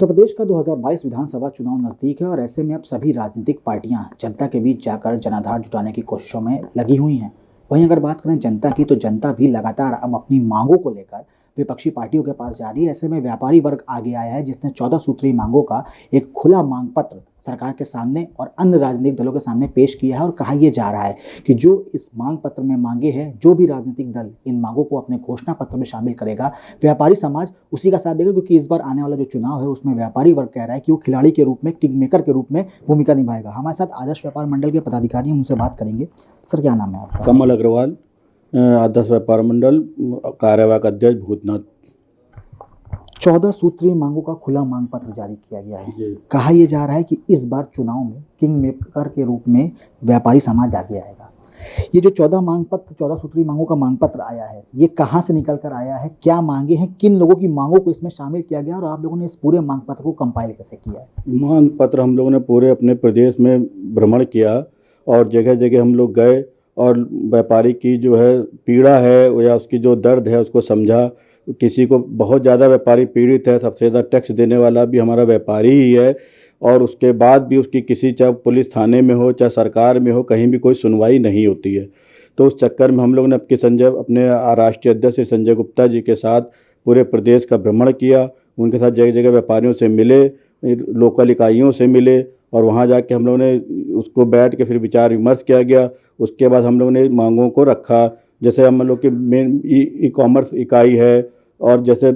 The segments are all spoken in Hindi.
उत्तर प्रदेश का 2022 विधानसभा चुनाव नजदीक है और ऐसे में अब सभी राजनीतिक पार्टियां जनता के बीच जाकर जनाधार जुटाने की कोशिशों में लगी हुई हैं। वहीं अगर बात करें जनता की, तो जनता भी लगातार अब अपनी मांगों को लेकर विपक्षी पार्टियों के पास जा रही है। ऐसे में व्यापारी वर्ग आगे आया है, जिसने 14 सूत्रीय मांगों का एक खुला मांग पत्र सरकार के सामने और अन्य राजनीतिक दलों के सामने पेश किया है और कहा यह जा रहा है कि जो इस मांग पत्र में मांगे हैं, जो भी राजनीतिक दल इन मांगों को अपने घोषणा पत्र में शामिल करेगा, व्यापारी समाज उसी का साथ देगा, क्योंकि इस बार आने वाला जो चुनाव है उसमें व्यापारी वर्ग कह रहा है कि वो खिलाड़ी के रूप में, किंग मेकर के रूप में भूमिका निभाएगा। हमारे साथ आदर्श व्यापार मंडल के पदाधिकारी हैं, उनसे बात करेंगे। सर, क्या नाम है आपका? कमल अग्रवाल, आदर्श व्यापार मंडल, कार्यवाहक अध्यक्ष, भूतनाथ। 14 सूत्रीय मांगों का खुला मांग पत्र जारी किया गया है। कहा यह जा रहा है कि इस बार चुनाव में किंग मेकर के रूप में व्यापारी समाज आगे आएगा। ये जो 14 सूत्रीय मांगों का मांग पत्र आया है, ये कहां से निकल कर आया है, क्या मांगे हैं, किन लोगों की मांगों को इसमें शामिल किया गया और आप लोगों ने इस पूरे मांग पत्र को कंपाइल कैसे किया है? मांग पत्र हम लोगों ने पूरे अपने प्रदेश में भ्रमण किया और जगह जगह हम लोग गए और व्यापारी की जो है पीड़ा है या उसकी जो दर्द है उसको समझा। किसी को बहुत ज़्यादा व्यापारी पीड़ित है, सबसे ज़्यादा टैक्स देने वाला भी हमारा व्यापारी ही है, और उसके बाद भी उसकी किसी, चाहे पुलिस थाने में हो चाहे सरकार में हो, कहीं भी कोई सुनवाई नहीं होती है। तो उस चक्कर में हम लोग ने अपने राष्ट्रीय अध्यक्ष संजय गुप्ता जी के साथ पूरे प्रदेश का भ्रमण किया। उनके साथ जगह जगह व्यापारियों से मिले, लोकल इकाइयों से मिले और वहाँ जाके हम लोगों ने उसको बैठ के फिर विचार विमर्श किया गया। उसके बाद हम लोगों ने मांगों को रखा, जैसे हम लोग की मेन ई कॉमर्स इकाई है और जैसे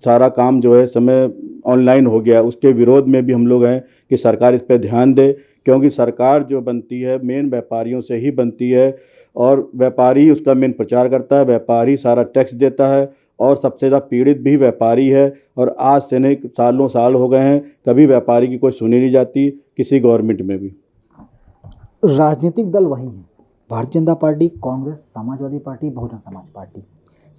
सारा काम जो है समय ऑनलाइन हो गया, उसके विरोध में भी हम लोग हैं कि सरकार इस पर ध्यान दे, क्योंकि सरकार जो बनती है मेन व्यापारियों से ही बनती है और व्यापारी उसका मेन प्रचार करता है, व्यापारी सारा टैक्स देता है और सबसे ज़्यादा पीड़ित भी व्यापारी है। और आज से नहीं, सालों साल हो गए हैं, कभी व्यापारी की कोई सुनी नहीं जाती किसी गवर्नमेंट में भी। राजनीतिक दल वही हैं, Bharatiya Janata party, Congress, Samajwadi party, Bahujan Samaj party.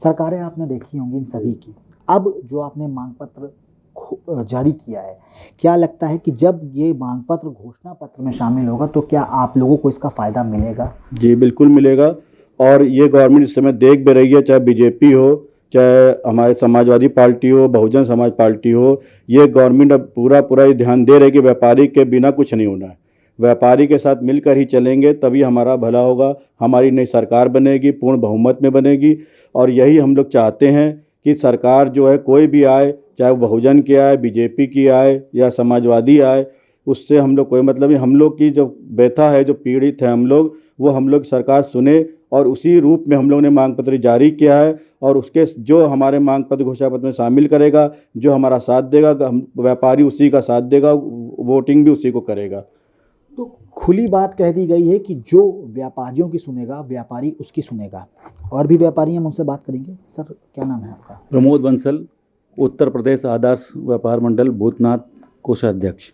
सरकारें आपने देखी होंगी इन सभी की। अब जो आपने मांग पत्र जारी किया है, क्या लगता है कि जब ये मांग पत्र घोषणा पत्र में शामिल होगा तो क्या आप लोगों को इसका फायदा मिलेगा? जी बिल्कुल मिलेगा। और ये गवर्नमेंट इस समय देख भी रही है, चाहे बीजेपी हो, चाहे हमारे समाजवादी पार्टी हो, बहुजन समाज पार्टी हो, ये गवर्नमेंट अब पूरा ये ध्यान दे रही है कि व्यापारी के बिना कुछ नहीं होना है। व्यापारी के साथ मिलकर ही चलेंगे तभी हमारा भला होगा, हमारी नई सरकार बनेगी, पूर्ण बहुमत में बनेगी। और यही हम लोग चाहते हैं कि सरकार जो है कोई भी आए, चाहे वो बहुजन की आए, बीजेपी की आए या समाजवादी आए, उससे हम लोग कोई मतलब नहीं। हम लोग की जो व्यथा है, जो पीड़ित है हम लोग, वो हम लोग सरकार सुने और उसी रूप में हम लोग ने मांग पत्र जारी किया है। और उसके जो हमारे मांग पत्र घोषणा पत्र में शामिल करेगा, जो हमारा साथ देगा, हम व्यापारी उसी का साथ देगा, वोटिंग भी उसी को करेगा। तो खुली बात कह दी गई है कि जो व्यापारियों की सुनेगा, व्यापारी उसकी सुनेगा। और भी व्यापारी हम उनसे बात करेंगे। सर, क्या नाम है आपका? प्रमोद बंसल, उत्तर प्रदेश आदर्श व्यापार मंडल, भूतनाथ, कोषाध्यक्ष।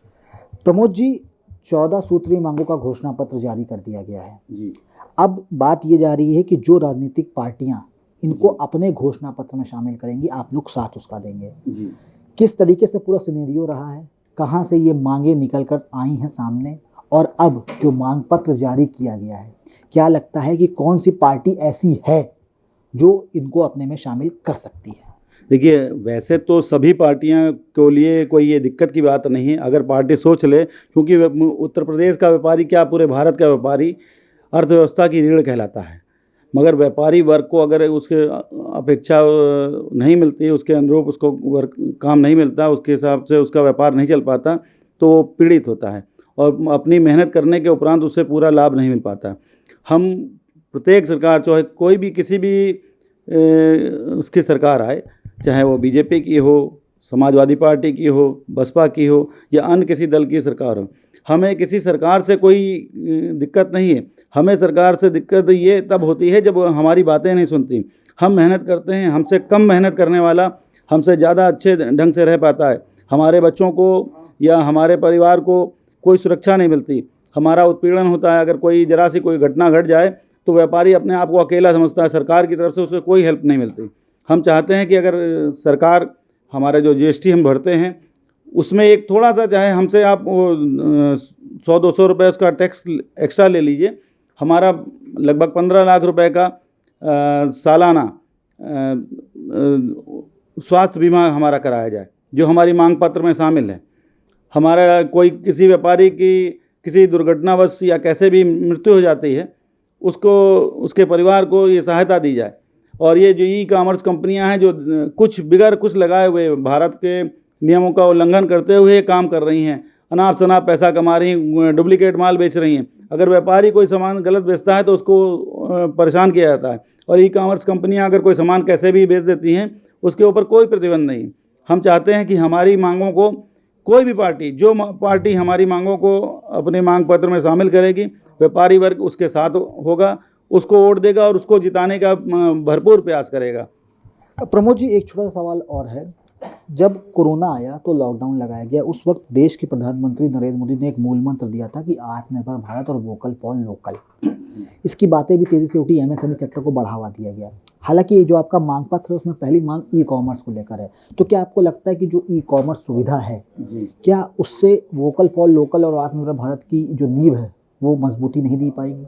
प्रमोद जी, 14 सूत्रीय मांगों का घोषणा पत्र जारी कर दिया गया है जी। अब बात ये जा रही है कि जो राजनीतिक पार्टियां इनको अपने घोषणा पत्र में शामिल करेंगी, आप लोग साथ उसका देंगे जी। किस तरीके से पूरा सिनेरियो रहा है, कहां से ये मांगे निकल कर आई हैं सामने, और अब जो मांग पत्र जारी किया गया है, क्या लगता है कि कौन सी पार्टी ऐसी है जो इनको अपने में शामिल कर सकती है? देखिए, वैसे तो सभी पार्टियां के लिए कोई ये दिक्कत की बात नहीं है अगर पार्टी सोच ले, क्योंकि उत्तर प्रदेश का व्यापारी क्या पूरे भारत का व्यापारी अर्थव्यवस्था की रीढ़ कहलाता है। मगर व्यापारी वर्ग को अगर उसके अपेक्षा नहीं मिलती, उसके अनुरूप उसको काम नहीं मिलता, उसके हिसाब से उसका व्यापार नहीं चल पाता, तो वो पीड़ित होता है और अपनी मेहनत करने के उपरांत उससे पूरा लाभ नहीं मिल पाता। हम प्रत्येक सरकार, चाहे कोई भी किसी भी उसकी सरकार आए, चाहे वो बीजेपी की हो, समाजवादी पार्टी की हो, बसपा की हो या अन्य किसी दल की सरकार हो, हमें किसी सरकार से कोई दिक्कत नहीं है। हमें सरकार से दिक्कत ये तब होती है जब हमारी बातें नहीं सुनती। हम मेहनत करते हैं, हमसे कम मेहनत करने वाला हमसे ज़्यादा अच्छे ढंग से रह पाता है। हमारे बच्चों को या हमारे परिवार को कोई सुरक्षा नहीं मिलती, हमारा उत्पीड़न होता है। अगर कोई जरा सी कोई घटना घट जाए तो व्यापारी अपने आप को अकेला समझता है, सरकार की तरफ से उसे कोई हेल्प नहीं मिलती। हम चाहते हैं कि अगर सरकार, हमारे जो जीएसटी हम भरते हैं उसमें एक थोड़ा सा, चाहे हमसे आप 100-200 रुपये उसका टैक्स एक्स्ट्रा ले लीजिए, हमारा लगभग 15 लाख रुपए का सालाना स्वास्थ्य बीमा हमारा कराया जाए, जो हमारी मांग पत्र में शामिल है। हमारा कोई किसी व्यापारी की किसी दुर्घटनावश या कैसे भी मृत्यु हो जाती है, उसको उसके परिवार को ये सहायता दी जाए। और ये जो ई कॉमर्स कंपनियां हैं जो कुछ बिगड़ कुछ लगाए हुए भारत के नियमों का उल्लंघन करते हुए काम कर रही हैं, अनाप शनाप पैसा कमा रही हैं, डुप्लीकेट माल बेच रही हैं। अगर व्यापारी कोई सामान गलत बेचता है तो उसको परेशान किया जाता है, और ई कॉमर्स कंपनियां अगर कोई सामान कैसे भी बेच देती हैं उसके ऊपर कोई प्रतिबंध नहीं। हम चाहते हैं कि हमारी मांगों को कोई भी पार्टी, जो पार्टी हमारी मांगों को अपने मांग पत्र में शामिल करेगी, व्यापारी वर्ग उसके साथ होगा, उसको वोट देगा और उसको जिताने का भरपूर प्रयास करेगा। प्रमोद जी, एक छोटा सा सवाल और है। जब कोरोना आया तो लॉकडाउन लगाया गया, उस वक्त देश के प्रधानमंत्री नरेंद्र मोदी ने एक मूल मंत्र दिया था कि आत्मनिर्भर भारत और वोकल फॉर लोकल। इसकी बातें भी तेजी से उठी, एमएसएमई सेक्टर को बढ़ावा दिया गया। हालांकि ये जो आपका मांग पत्र है उसमें पहली मांग ई कॉमर्स को लेकर है, तो क्या आपको लगता है कि जो ई कॉमर्स सुविधा है, क्या उससे वोकल फॉर लोकल और आत्मनिर्भर भारत की जो नींव है वो मजबूती नहीं दी पाएगी?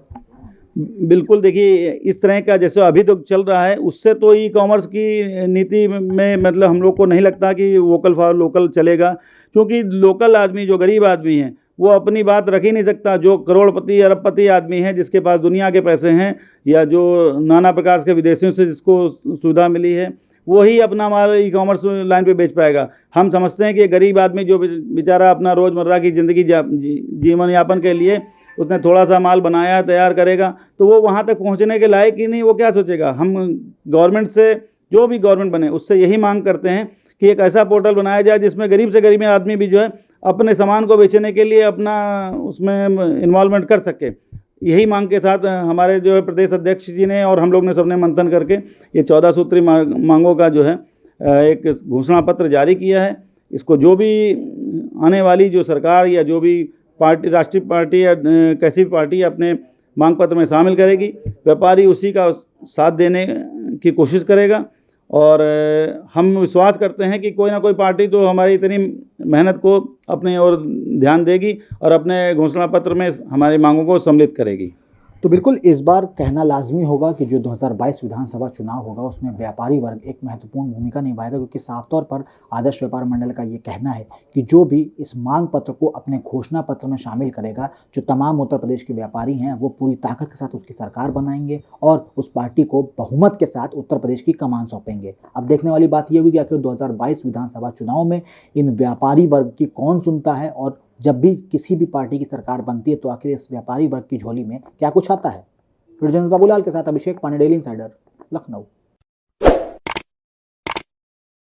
बिल्कुल, देखिए इस तरह का जैसे अभी तो चल रहा है, उससे तो ई कॉमर्स की नीति में मतलब हम लोग को नहीं लगता कि वोकल फॉर लोकल चलेगा, क्योंकि लोकल आदमी जो गरीब आदमी है वो अपनी बात रख ही नहीं सकता। जो करोड़पति अरबपति आदमी है, जिसके पास दुनिया के पैसे हैं, या जो नाना प्रकार के विदेशियों से जिसको सुविधा मिली है, वही अपना माल ई कॉमर्स लाइन पे बेच पाएगा। हम समझते हैं कि गरीब आदमी जो बेचारा अपना रोज़मर्रा की ज़िंदगी जीवन यापन के लिए उसने थोड़ा सा माल बनाया तैयार करेगा, तो वो वहाँ तक पहुँचने के लायक ही नहीं, वो क्या सोचेगा। हम गवर्नमेंट से, जो भी गवर्नमेंट बने उससे यही मांग करते हैं कि एक ऐसा पोर्टल बनाया जाए जिसमें गरीब से गरीब आदमी भी जो है अपने सामान को बेचने के लिए अपना उसमें इन्वॉल्वमेंट कर सके। यही मांग के साथ हमारे जो है प्रदेश अध्यक्ष जी ने और हम लोग ने सबने मंथन करके ये 14 सूत्री मांगों का जो है एक घोषणा पत्र जारी किया है। इसको जो भी आने वाली जो सरकार या जो भी पार्टी, राष्ट्रीय पार्टी या कैसी भी पार्टी अपने मांग पत्र में शामिल करेगी, व्यापारी उसी का साथ देने की कोशिश करेगा। और हम विश्वास करते हैं कि कोई ना कोई पार्टी तो हमारी इतनी मेहनत को अपने ओर ध्यान देगी और अपने घोषणा पत्र में हमारी मांगों को सम्मिलित करेगी। तो बिल्कुल इस बार कहना लाजमी होगा कि जो 2022 विधानसभा चुनाव होगा उसमें व्यापारी वर्ग एक महत्वपूर्ण भूमिका निभाएगा, क्योंकि साफ तौर पर आदर्श व्यापार मंडल का ये कहना है कि जो भी इस मांग पत्र को अपने घोषणा पत्र में शामिल करेगा, जो तमाम उत्तर प्रदेश के व्यापारी हैं वो पूरी ताकत के साथ उसकी सरकार बनाएंगे और उस पार्टी को बहुमत के साथ उत्तर प्रदेश की कमान सौंपेंगे। अब देखने वाली बात यह होगी कि आखिर 2022 विधानसभा चुनाव में इन व्यापारी वर्ग की कौन सुनता है, और जब भी किसी भी पार्टी की सरकार बनती है तो आखिर इस व्यापारी वर्ग की झोली में क्या कुछ आता है। वीडियो जर्नलिस्ट बाबूलाल के साथ अभिषेक पांडे, डेली इंसाइडर, लखनऊ।